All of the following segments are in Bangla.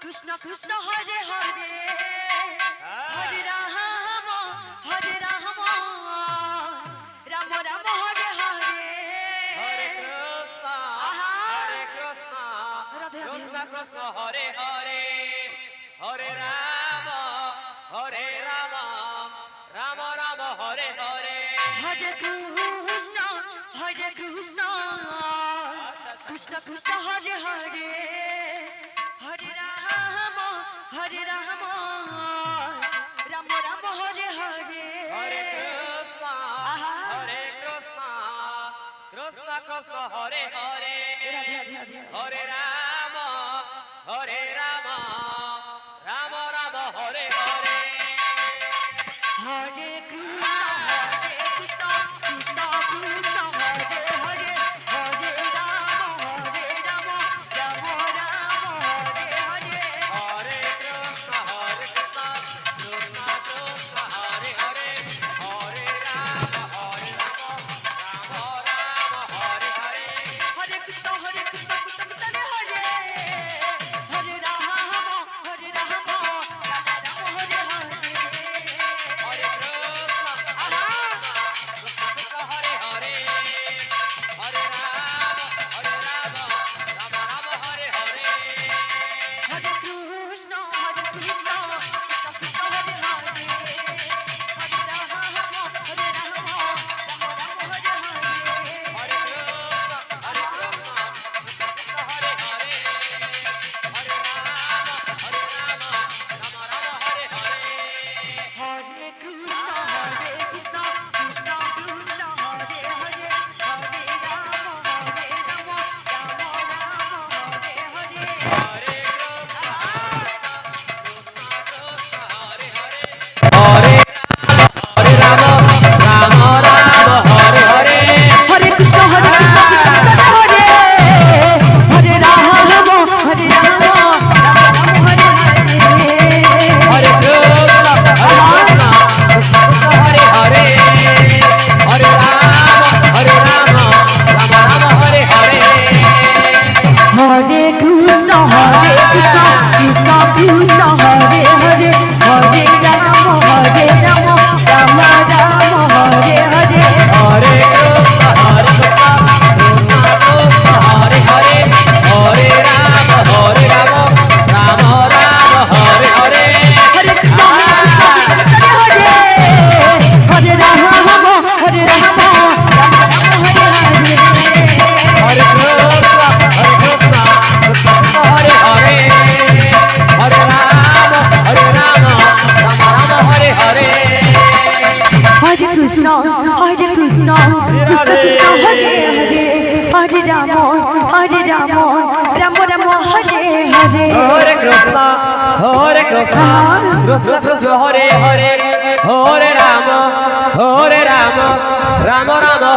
Krishna Krishna Hare Hare Hare Ram Ram Ram Hare Hare Hare Krishna Radhe Radhe Krishna Krishna Hare Hare Hare Ram Ram Ram Hare Hare Hare Krishna Krishna Krishna Hare Hare Hare Ram Ram Ram Hare Hare Hare Krishna Krishna Krishna Hare Hare Radhe Radhe Radhe Hare Ram Ram Ram Hare Hare Hare Krishna Krishna Krishna Hare Hare Hare Ram Ram Ram Hare Hare Hare Krishna Krishna Krishna Hare Hare Hare Ram Ram Hare Hare Hare Krishna Krishna Krishna Hare Hare Ram Ram Ram Hare Hare Hare Krishna Krishna Hare Hare Hare Ram Ram Ram Hare Hare Hare Krishna Krishna Krishna Hare Hare Hare Ram Ram Ram Hare Hare Hare Krishna Krishna Hare Hare Hare Ram Ram Ram Hare Hare Hare Krishna Krishna Krishna Krishna Hare Hare Hare Ram Ram Ram Hare Hare Hare Krishna Krishna Hare Hare Hare Ram Ram Hare Hare Hare Krishna Krishna Hare Hare Ram Hare Ram Ram Hare Hare Hare Krishna Krishna Hare Hare Hare Ram Ram Ram Hare Hare Hare Krishna Krishna Krishna Krishna Hare Hare Hare Ram Ram Ram Hare Hare Hare Krishna Krishna Hare Hare Hare Ram Ram Hare Hare Hare Krishna Hare Hare Ram Hare Ram Ram Ram Hare Hare Hare Krishna Krishna Hare Hare Hare Ram Ram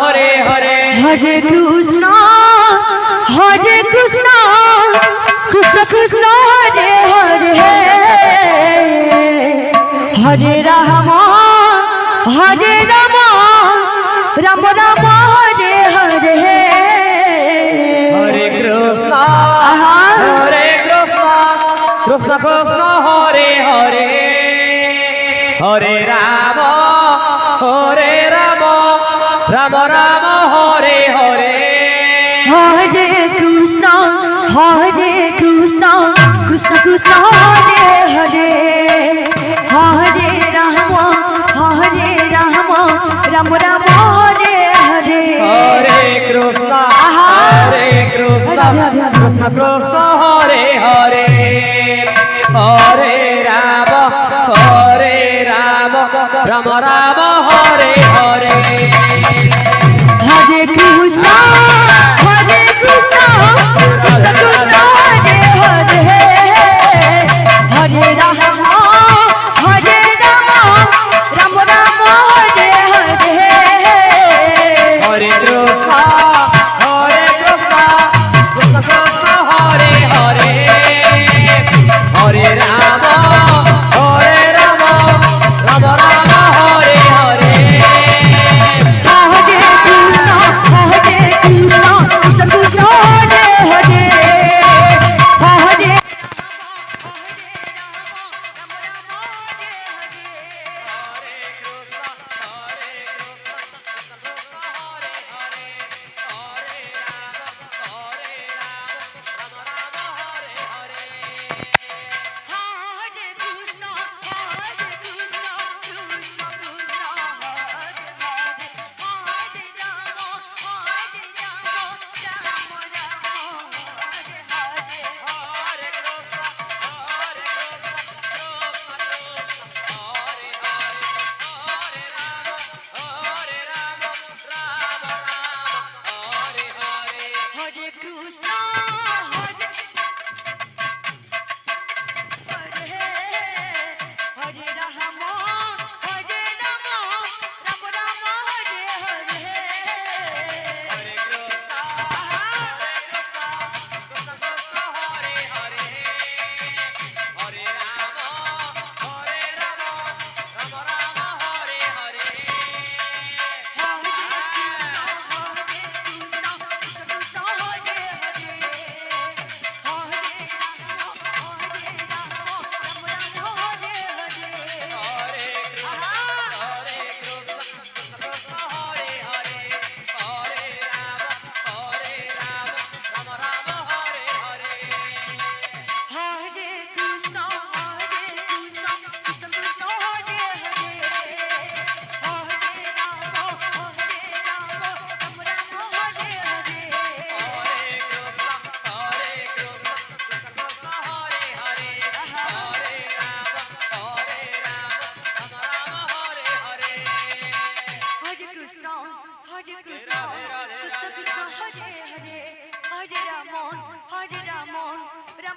Hare Hare Hare Krishna Krishna Krishna Hare Hare Hare Ram Ram Ram Hare Hare Hare Krishna Krishna Krishna Hare Hare Hare Ram Ram Ram Hare Hare Hare Krishna Krishna Krishna Hare Hare Hare Ram Ram Ram Hare Hare Hare Krishna Krishna Krishna Hare Hare Hare Ram Ram Ram Hare Hare Hare Krishna Krishna Krishna Hare Hare Hare Ram Ram Ram Hare Hare Hare Krishna Krishna Krishna Hare Hare Hare Ram Ram Ram Hare Hare Hare Krishna Krishna Krishna Hare Hare Hare Ram Ram Ram Hare Hare Hare Krishna Krishna Krishna Hare Hare Hare Ram Ram Ram Hare Hare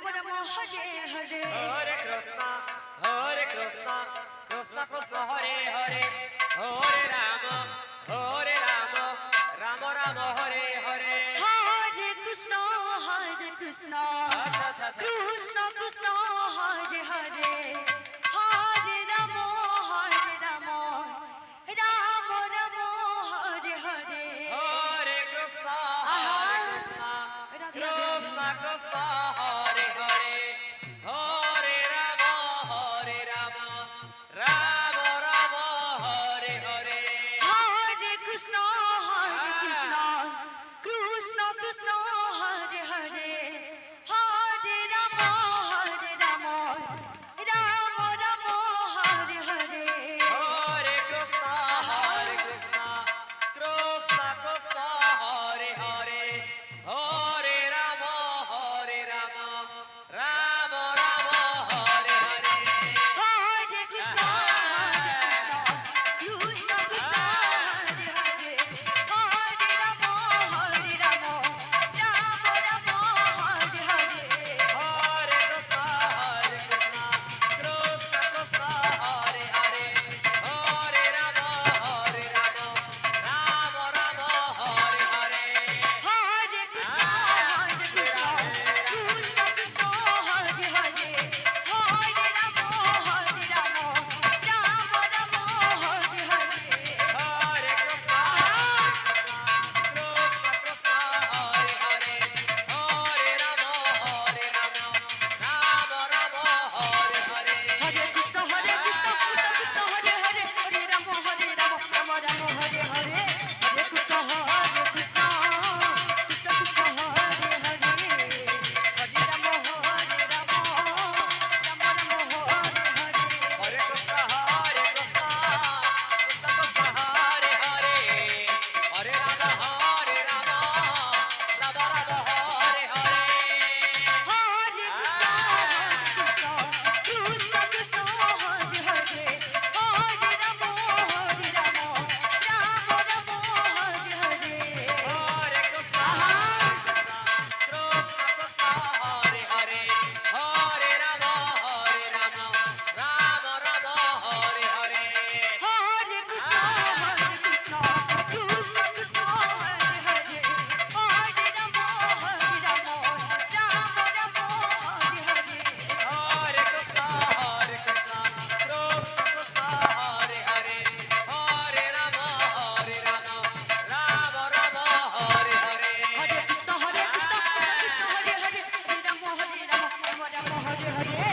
Ram Ram Hare Hare Hare Krishna, Krishna Krishna, Hare Hare, Hare Rama, Rama Rama, Hare Hare. Hare Krishna Krishna Krishna Hare Hare Hare Ram Ram Ram Hare Hare Hare Krishna, Radhe Radhe Krishna Krishna, Hare Hare, Hare Rama, Rama Rama, Hare Hare. Hare Krishna Krishna Krishna Hare Hare Hare Ram Ram Ram Hare Hare Hare Krishna, Krishna Krishna, Hare Hare, Hare Rama, Rama Rama, Hare Hare. Hare Krishna Krishna Hare Hare Hare Ram Ram Ram Hare Hare Hare Krishna, Krishna Krishna, Hare Hare, Hare Rama, Rama Rama, Hare Hare. Hare Krishna Krishna Krishna Hare Hare Hare Ram Ram Ram Ram Hare Hare Hare Krishna, Krishna Krishna, Hare Hare, Hare Rama, Rama Rama, Hare Hare. Hare Krishna Krishna Krishna Hare Hare Hare Ram Ram Ram Hare Hare Hare Krishna Krishna Krishna Krishna Hare Hare Hare Ram Ram Ram Ram Hare Hare Hare Krishna, Krishna Krishna, Hare Hare, Hare Rama, Rama Rama, Hare Hare. Hare Krishna Krishna Hare Hare Hare Ram Ram Ram Ram Hare Hare Hare Krishna, Krishna Krishna, Hare Hare, Hare Rama, Rama Rama, Hare Hare. Hare Krishna Krishna Krishna Hare Hare Hare Ram Ram Ram Hare Hare Hare Krishna, Krishna Krishna, Hare Hare, Hare Rama, Rama Rama, Hare Hare. Hare Krishna Krishna Krishna Hare Hare Hare Ram Ram Ram Ram Hare Hare